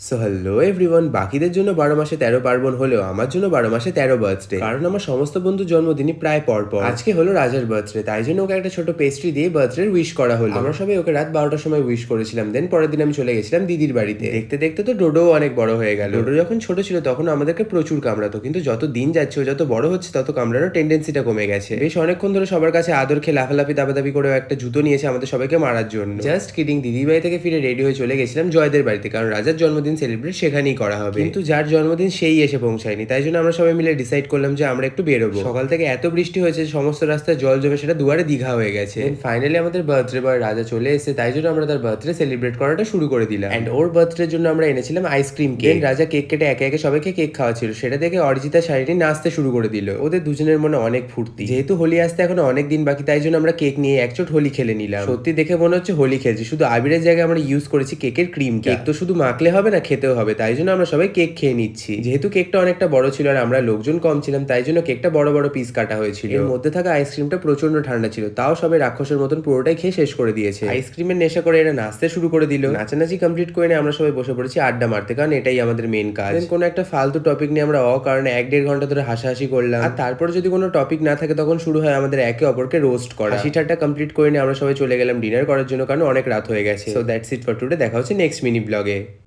So hello everyone, বাকিদের জন্য 12 মাসে 13 পার্বণ হলেও আমার জন্য 12 মাসে 13 বার্থডে, কারণ আমার সমস্ত বন্ধুর জন্মদিনই প্রায় পরপর। আজকে হলো রাজার বার্থডে, তাই জন্য ওকে একটা ছোট পেস্ট্রি দিয়ে বার্থডে উইশ করা হলো। আমরা সবাই ওকে রাত 12টার সময় উইশ করেছিলাম, দেন পরের দিন আমি চলে গেছিলাম দিদির বাড়িতে। দেখতে দেখতে তো ডোডো অনেক বড় হয়ে গেল। ডোডো যখন ছোট ছিল তখন আমাদেরকে প্রচুর কামড়াতো, কিন্তু যত দিন যাচ্ছে ও যত বড় হচ্ছে তত কামড়ানোর টেন্ডেন্সিটা কমে গেছে। বেশ অনেকক্ষণ ধরে সবার কাছে আদর খেয়ে লাফালাফি দাবাদাবি করে একটা জুতো নিয়েছে আমাদের সবাইকে মারার জন্য। Just kidding. দিদির বাড়ি থেকে ফিরে রেডি হয়ে চলে গেছিলাম জয়দের বাড়িতে, কারণ রাজার জন্মদিন সেলিব্রেট সেখানেই করা হবে। কিন্তু যার জন্মদিন সেই এসে পৌঁছায়নি, তাই জন্য আমরা সবাই মিলে ডিসাইড করলাম যে আমরা একটু বেরোবো। সকাল থেকে এত বৃষ্টি হয়েছে সমস্ত রাস্তায় জল জমে সেটা দুয়ারে দীঘা হয়ে গেছে। ফাইনালি আমাদের বার্থডে বয় রাজা চলে এসে, তাই জন্য আমরা তার বার্থডে সেলিব্রেট করাটা শুরু করে দিলাম। এন্ড ওর বার্থডের জন্য আমরা এনেছিলাম আইসক্রিম কেক। রাজা কেক কেটে একে একে সবাইকে কেক খাওয়াচ্ছিল, সেটা দেখে অরিজিতা শাড়িটি নাচতে শুরু করে দিল। ওদের দুজনের মনে অনেক ফুর্তি। যেহেতু হোলি আসতে এখন অনেক দিন বাকি, তাই জন্য আমরা কেক নিয়ে একচোট হোলি খেলে নিলাম। সত্যি দেখে মনে হচ্ছে হোলি খেলছি, শুধু আবিরের জায়গায় আমরা ইউজ করেছি কেকের ক্রিম। কেক তো শুধু মাখলে হবে না, খেতেও হবে, তাই জন্য আমরা সবাই কেক খেয়ে নিচ্ছি। যেহেতু কেকটা অনেকটা বড় ছিল আর আমরা লোকজন কম ছিলাম, তাই জন্য কেকটা বড় বড় পিস কাটা হয়েছিল। এর মধ্যে থাকা আইসক্রিমটা প্রচন্ড ঠান্ডা ছিল, তাও সবাই রাক্ষসের মতন পুরোটাই খেয়ে শেষ করে দিয়েছে। আইসক্রিমের নেশা করে এরা নাচতে শুরু করে দিল। নাচানাচি কমপ্লিট করে নিয়ে আমরা সবাই বসে পড়েছি আড্ডা মারতে, কারণ এটাই আমাদের মেন কাজ। কোনো একটা ফালতু টপিক নিয়ে আমরা কারণে 1-1.5 ঘন্টা ধরে হাসাহাসি করলাম। আর তারপর যদি কোনো টপিক না থাকে তখন শুরু হয় আমাদের একে অপরকে রোস্ট করা। হাসি ঠাট্টা কমপ্লিট করে নিয়ে আমরা সবাই চলে গেলাম ডিনার করার জন্য, কারণ অনেক রাত হয়ে গেছে। So that's it for today. দেখা হচ্ছে নেক্সট মিনি ব্লগে।